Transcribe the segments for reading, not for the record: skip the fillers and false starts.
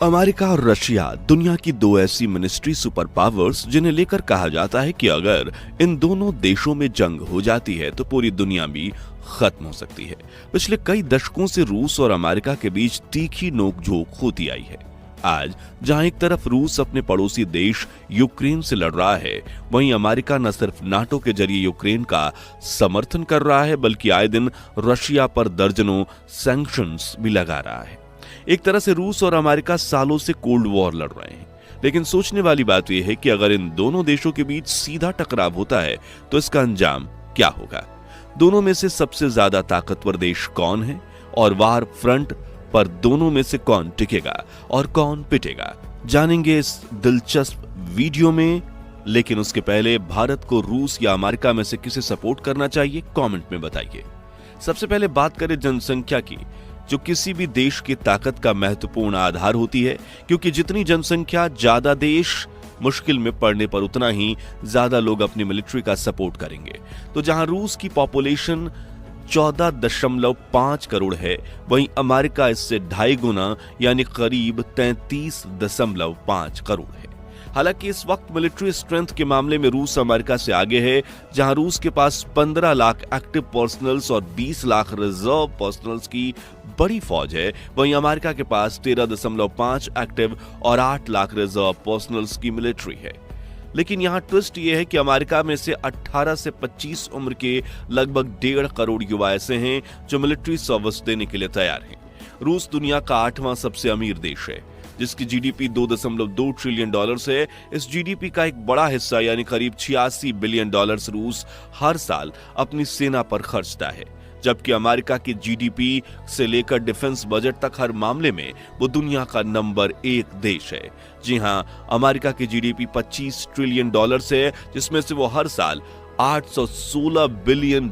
America और Russia दुनिया की दो ऐसी मिलिट्री सुपर पावर्स जिन्हें लेकर कहा जाता है कि अगर इन दोनों देशों में जंग हो जाती है तो पूरी दुनिया भी खत्म हो सकती है। पिछले कई दशकों से रूस और अमेरिका के बीच तीखी नोकझोंक होती आई है। आज जहां एक तरफ रूस अपने पड़ोसी देश यूक्रेन से लड़ रहा है, वहीं अमेरिका न सिर्फ नाटो के जरिए यूक्रेन का समर्थन कर रहा है बल्कि आए दिन रशिया पर दर्जनों सैंक्शंस भी लगा रहा है। एक तरह से रूस और अमेरिका सालों से कोल्ड वॉर लड़ रहे हैं। लेकिन सोचने वाली बात यह है कि अगर इन दोनों देशों के बीच सीधा टकराव होता है तो इसका अंजाम क्या होगा? दोनों में से सबसे ज्यादा ताकतवर देश कौन है और वार फ्रंट पर दोनों में से कौन टिकेगा और कौन पिटेगा, जानेंगे इस दिलचस्प वीडियो में। लेकिन उसके पहले भारत को रूस या अमेरिका में से किसे सपोर्ट करना चाहिए, कमेंट में बताइए। सबसे पहले बात करें जनसंख्या की, जो किसी भी देश की ताकत का महत्वपूर्ण आधार होती है, क्योंकि जितनी जनसंख्या ज्यादा देश मुश्किल में पड़ने पर उतना ही ज्यादा लोग अपनी मिलिट्री का सपोर्ट करेंगे। तो जहां रूस की पॉपुलेशन 14.5 करोड़ है, वहीं अमेरिका इससे 2.5 गुना यानी करीब 33.5 करोड़ है। हालांकि इस वक्त मिलिट्री स्ट्रेंथ के मामले में रूस अमेरिका से आगे है, जहां रूस के पास 15 लाख एक्टिव पर्सनल्स और 20 लाख रिजर्व पर्सनल्स की बड़ी फौज है, वहीं अमेरिका के पास 13.5 एक्टिव और 8 लाख रिजर्व पर्सनल्स की मिलिट्री है। लेकिन यहां ट्विस्ट यह है कि अमेरिका में से 18 से 25 उम्र के लगभग 1.5 करोड़ युवा ऐसे हैं जो मिलिट्री सर्विस देने के लिए तैयार हैं। रूस दुनिया का 8वां सबसे अमीर देश है, जिसकी जीडीपी $2.2 ट्रिलियन है। इस जीडीपी का एक बड़ा हिस्सा यानी करीब $86 बिलियन रूस हर साल अपनी सेना पर खर्चता है, जबकि अमेरिका की जीडीपी से लेकर डिफेंस बजट तक हर मामले में वो दुनिया का नंबर 1 देश है। जी हां, अमेरिका की जीडीपी $25 ट्रिलियन है, जिसमें से वो हर साल $816 बिलियन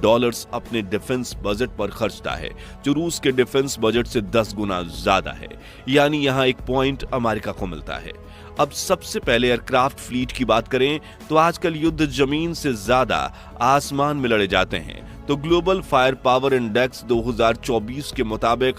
अपने डिफेंस बजट पर खर्चता है, जो रूस के डिफेंस बजट से 10 गुना ज्यादा है। यानी यहां एक पॉइंट अमेरिका को मिलता है। अब सबसे पहले एयरक्राफ्ट फ्लीट की बात करें तो आजकल युद्ध जमीन से ज्यादा आसमान में लड़े जाते हैं। तो ग्लोबल फायर पावर इंडेक्स 2024 के मुताबिक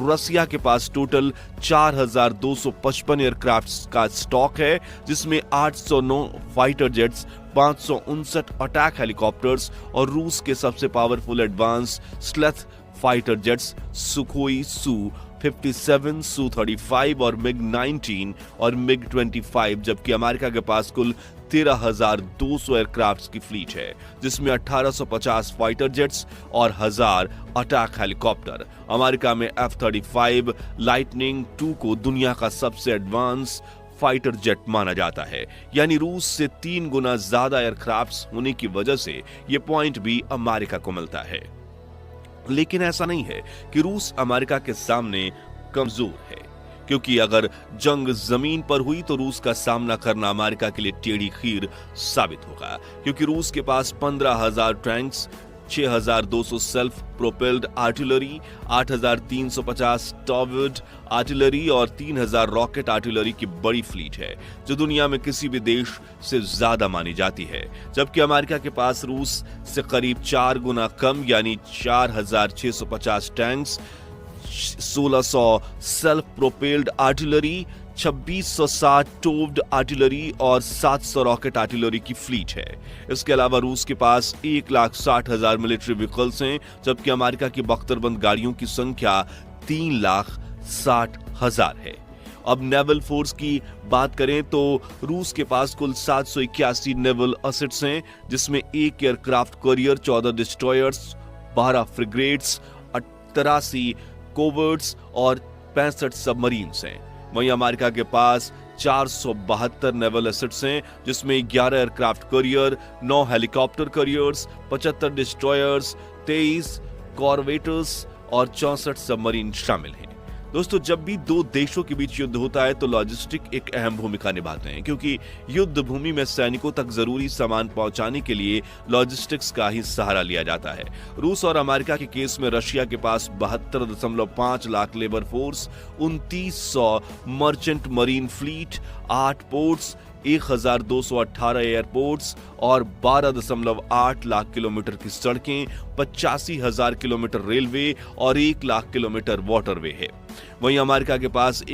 रसिया के पास टोटल 4,255 एयरक्राफ्ट का स्टॉक है, जिसमें 809 फाइटर जेट्स, 559 अटैक हेलीकॉप्टर्स और रूस के सबसे powerful advanced stealth fighter jets Sukhoi Su-57, Su-35 और MiG-19 और MiG-25, जबकि अमेरिका के पास कुल 13,200 एयरक्राफ्ट की फ्लीट है, जिसमें 1,850 फाइटर जेट्स और 1,000 अटैक हेलीकॉप्टर। अमेरिका में F-35 लाइटनिंग II को दुनिया का सबसे एडवांस फाइटर जेट माना जाता है, यानी रूस से 3 गुना ज्यादा एयरक्राफ्ट होने की वजह से यह पॉइंट भी अमेरिका को मिलता है। लेकिन ऐसा नहीं है कि रूस अमेरिका के सामने कमजोर है, क्योंकि अगर जंग जमीन पर हुई तो रूस का सामना करना अमेरिका के लिए टेढ़ी खीर साबित होगा, क्योंकि रूस के पास 15,000 टैंक्स, 6,200 सेल्फ प्रोपेल्ड आर्टिलरी, 8,350 टॉवर्ड आर्टिलरी और 3,000 रॉकेट आर्टिलरी की बड़ी फ्लीट है, जो दुनिया में किसी भी देश से ज्यादा मानी जाती है। जबकि अमेरिका के पास रूस से करीब 4 गुना कम यानी 4,650 tanks, 1,600 self propelled artillery, 2,660 towed artillery और 700 रॉकेट आर्टिलरी की फ्लीट है। इसके अलावा रूस के पास 1,60,000 मिलिट्री व्हीकल्स हैं, जबकि अमेरिका की बख्तरबंद गाड़ियों की संख्या 3,60,000 है। अब नेवल फोर्स की बात करें तो रूस के पास कुल 781 नेवल एसेट्स हैं, जिसमें 1 एयरक्राफ्ट कैरियर, 14 डिस्ट्रॉयर्स, 12 फ्रिगेट्स, 83 कोवर्ट्स और 65 सबमरीन्स हैं। वहीं अमेरिका के पास 472 नेवल एसेट्स हैं, जिसमें 11 aircraft carrier, 9 helicopter carriers, 75 destroyers, 23 कॉरवेटर्स और 64 सबमरीन शामिल हैं। दोस्तों, जब भी दो देशों के बीच युद्ध होता है तो लॉजिस्टिक एक अहम भूमिका निभाते हैं, क्योंकि युद्ध भूमि में सैनिकों तक जरूरी सामान पहुंचाने के लिए लॉजिस्टिक्स का ही सहारा लिया जाता है। रूस और अमेरिका के केस में रशिया के पास 72.5 lakh labour force, 2,900 merchant marine fleet, 8 ports, 1,218 airports और 12.8 लाख किलोमीटर की सड़कें, 85,000 किलोमीटर रेलवे और 1 लाख किलोमीटर वाटरवे है। वहीं अमेरिका के पास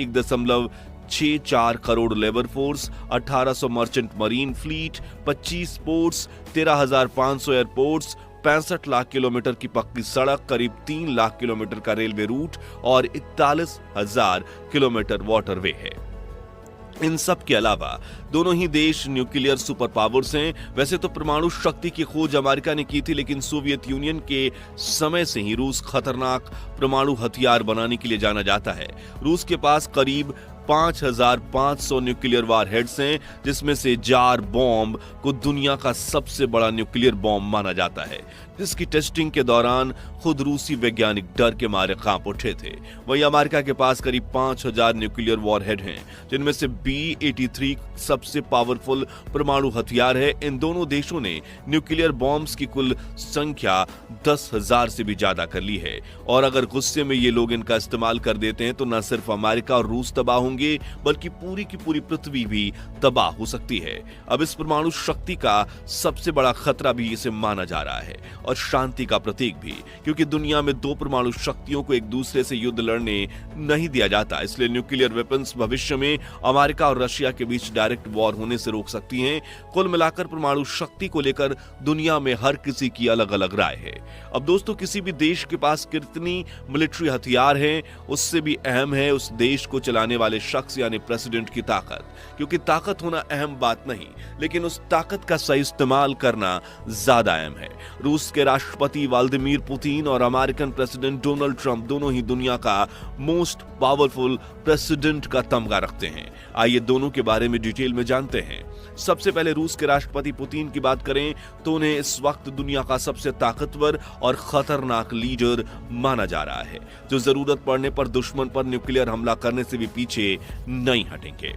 6-4 crore labour force, 1800 merchant marine fleet, 25 ports, 13,500 airports, 65 lakh kilometre की पक्की सड़क, करीब 3 लाख किलोमीटर का रेलवे रूट और 41,000 किलोमीटर वाटरवे है। इन सब के अलावा दोनों ही देश न्यूक्लियर सुपर पावर्स हैं। वैसे तो परमाणु शक्ति की खोज अमेरिका ने की थी, लेकिन सोवियत यूनियन के समय से ही रूस खतरनाक परमाणु हथियार बनाने के लिए जाना जाता है। रूस के पास करीब 5,500 न्यूक्लियर वारहेड्स हैं, जिसमें से जार बॉम्ब को दुनिया का सबसे बड़ा न्यूक्लियर बॉम्ब माना जाता है, जिसकी टेस्टिंग के दौरान खुद रूसी वैज्ञानिक डर के मारे कांप उठे थे। वहीं अमेरिका के पास करीब 5,000 न्यूक्लियर वॉरहेड हैं, जिनमें से B-83 सबसे पावरफुल परमाणु हथियार है। इन दोनों देशों ने न्यूक्लियर बॉम्ब्स की कुल संख्या 10,000 से भी ज्यादा कर ली है, और अगर गुस्से में ये लोग इनका इस्तेमाल कर देते हैं तो न सिर्फ अमेरिका और रूस तबाह होंगे, बल्कि पूरी की पूरी पृथ्वी भी तबाह हो सकती है। अब इस परमाणु शक्ति का सबसे बड़ा खतरा भी इसे माना जा रहा है, और शांति का प्रतीक भी, क्योंकि दुनिया में दो परमाणु शक्तियों को एक दूसरे से युद्ध लड़ने नहीं दिया जाता। इसलिए न्यूक्लियर वेपन्स भविष्य में अमेरिका और रशिया के बीच डायरेक्ट वॉर होने से रोक सकती हैं। कुल मिलाकर परमाणु शक्ति को लेकर दुनिया में हर किसी की अलग अलग राय है। अब दोस्तों, किसी भी देश के पास कितनी मिलिट्री हथियार हैं, उससे भी अहम है उस देश को चलाने वाले शख्स यानी प्रेसिडेंट की ताकत। क्योंकि ताकत होना अहम बात नहीं, लेकिन उस ताकत का सही इस्तेमाल करना ज्यादा अहम है। रूस के राष्ट्रपति व्लादिमीर पुतिन और अमेरिकन प्रेसिडेंट डोनाल्ड ट्रंप दोनों ही दुनिया का मोस्ट पावरफुल प्रेसिडेंट का तमगा रखते हैं। आइए दोनों के बारे में डिटेल में जानते हैं। सबसे पहले रूस के राष्ट्रपति पुतिन की बात करें तो उन्हें इस वक्त दुनिया का सबसे ताकतवर और खतरनाक लीडर माना जा रहा है, जो जरूरत पड़ने पर दुश्मन पर न्यूक्लियर हमला करने से भी पीछे नहीं हटेंगे।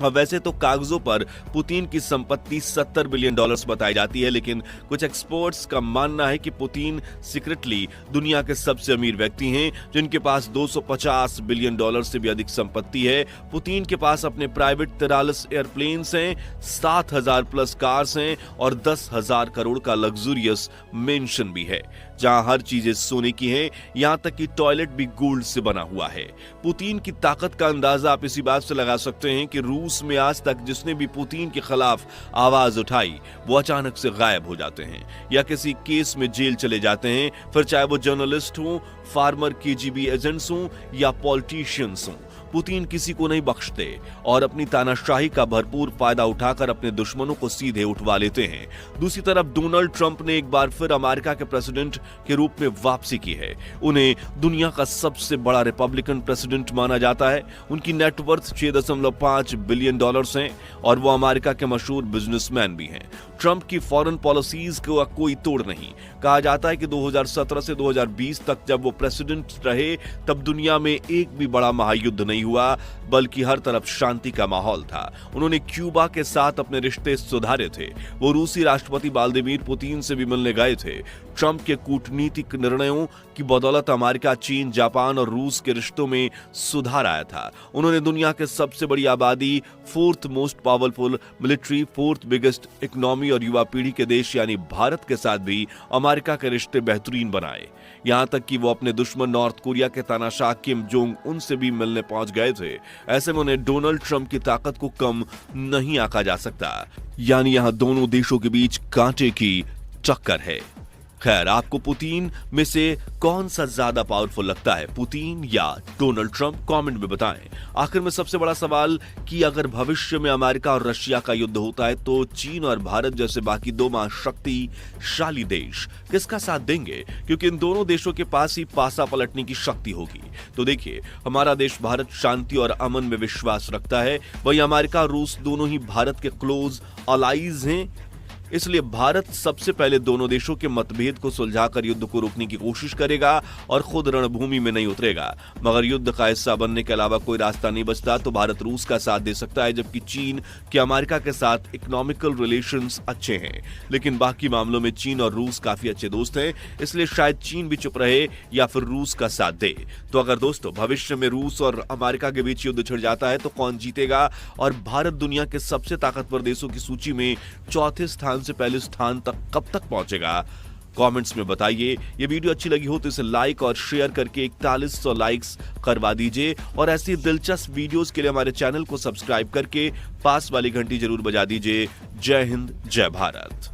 वैसे तो कागजों पर पुतिन की संपत्ति $70 बिलियन बताई जाती है, लेकिन कुछ एक्सपर्ट्स का मानना है कि पुतिन सीक्रेटली दुनिया के सबसे अमीर व्यक्ति हैं, जिनके पास $250 बिलियन से भी अधिक संपत्ति है। पुतिन के पास अपने प्राइवेट 43 एयरप्लेन्स हैं, 7,000 प्लस कार्स हैं और 10,000 करोड़ का लग्जूरियस मेंशन भी है, जहां हर चीजें सोने की है, यहां तक कि टॉयलेट भी गोल्ड से बना हुआ है। पुतिन की ताकत का अंदाजा आप इसी बात से लगा सकते हैं कि रूस में आज तक जिसने भी पुतिन के खिलाफ आवाज उठाई वो अचानक से गायब हो जाते हैं या किसी केस में जेल चले जाते हैं, फिर चाहे वो जर्नलिस्ट हो, फार्मर KGB एजेंट्स हो या पॉलिटिशियंस हो। पुतिन किसी को नहीं बख्शते और अपनी तानाशाही का भरपूर फायदा उठाकर अपने दुश्मनों को सीधे उठवा लेते हैं। दूसरी तरफ डोनाल्ड ट्रंप ने एक बार फिर अमेरिका के प्रेसिडेंट के रूप में वापसी की है। उन्हें दुनिया का सबसे बड़ा रिपब्लिकन प्रेसिडेंट माना जाता है। उनकी नेटवर्थ $6.5 बिलियन हैं और वो अमेरिका के मशहूर बिजनेसमैन भी हैं। ट्रंप की फॉरेन पॉलिसीज को कोई तोड़ नहीं। कहा जाता है कि 2017 से 2020 तक जब वो प्रेसिडेंट रहे तब दुनिया में एक भी बड़ा महायुद्ध नहीं हुआ, बल्कि हर तरफ शांति का माहौल था। उन्होंने क्यूबा के साथ अपने रिश्ते सुधारे थे। वो रूसी राष्ट्रपति व्लादिमीर पुतिन से भी मिलने गए थे। ट्रंप के कूटनीतिक निर्णयों की बदौलत अमेरिका, चीन, जापान और रूस के रिश्तों में सुधार आया था। उन्होंने दुनिया के सबसे बड़ी आबादी, 4th most powerful military, 4th biggest economy और युवा पीढ़ी के देश यानी भारत के साथ भी अमेरिका के रिश्ते बेहतरीन बनाए। यहां तक कि वो अपने दुश्मन नॉर्थ कोरिया के तानाशाह किम जोंग उन से भी मिलने पहुंच गए थे। ऐसे में उन्हें डोनाल्ड ट्रंप की ताकत को कम नहीं आंका जा सकता। यानी यहां दोनों देशों के बीच कांटे की टक्कर है। खैर, आपको पुतिन में से कौन सा ज्यादा पावरफुल लगता है, पुतिन या डोनाल्ड ट्रंप? कमेंट में बताएं। आखिर में सबसे बड़ा सवाल कि अगर भविष्य में अमेरिका और रशिया का युद्ध होता है तो चीन और भारत जैसे बाकी दो महाशक्तिशाली देश किसका साथ देंगे? क्योंकि इन दोनों देशों के पास ही पासा पलटने की शक्ति होगी। तो देखिए, हमारा देश भारत शांति और अमन में विश्वास रखता है, वहीं अमेरिका और रूस दोनों ही भारत के क्लोज अलाइज हैं। इसलिए भारत सबसे पहले दोनों देशों के मतभेद को सुलझाकर युद्ध को रोकने की कोशिश करेगा और खुद रणभूमि में नहीं उतरेगा। मगर युद्ध का हिस्सा बनने के अलावा कोई रास्ता नहीं बचता तो भारत रूस का साथ दे सकता है, जबकि चीन के अमेरिका के साथ इकोनॉमिकल रिलेशंस अच्छे हैं, लेकिन बाकी मामलों में चीन और रूस काफी अच्छे दोस्त हैं। इसलिए शायद चीन भी चुप रहे या फिर रूस का साथ दे। तो अगर दोस्तों भविष्य में रूस और अमेरिका के बीच युद्ध छिड़ जाता है तो कौन जीतेगा और भारत दुनिया के सबसे ताकतवर देशों की सूची में चौथे स्थान से पहले स्थान तक कब तक पहुंचेगा? कमेंट्स में बताइए। ये वीडियो अच्छी लगी हो तो इसे लाइक और शेयर करके 4100 लाइक्स करवा दीजिए और ऐसी दिलचस्प वीडियोस के लिए हमारे चैनल को सब्सक्राइब करके पास वाली घंटी जरूर बजा दीजिए। जय हिंद, जय भारत।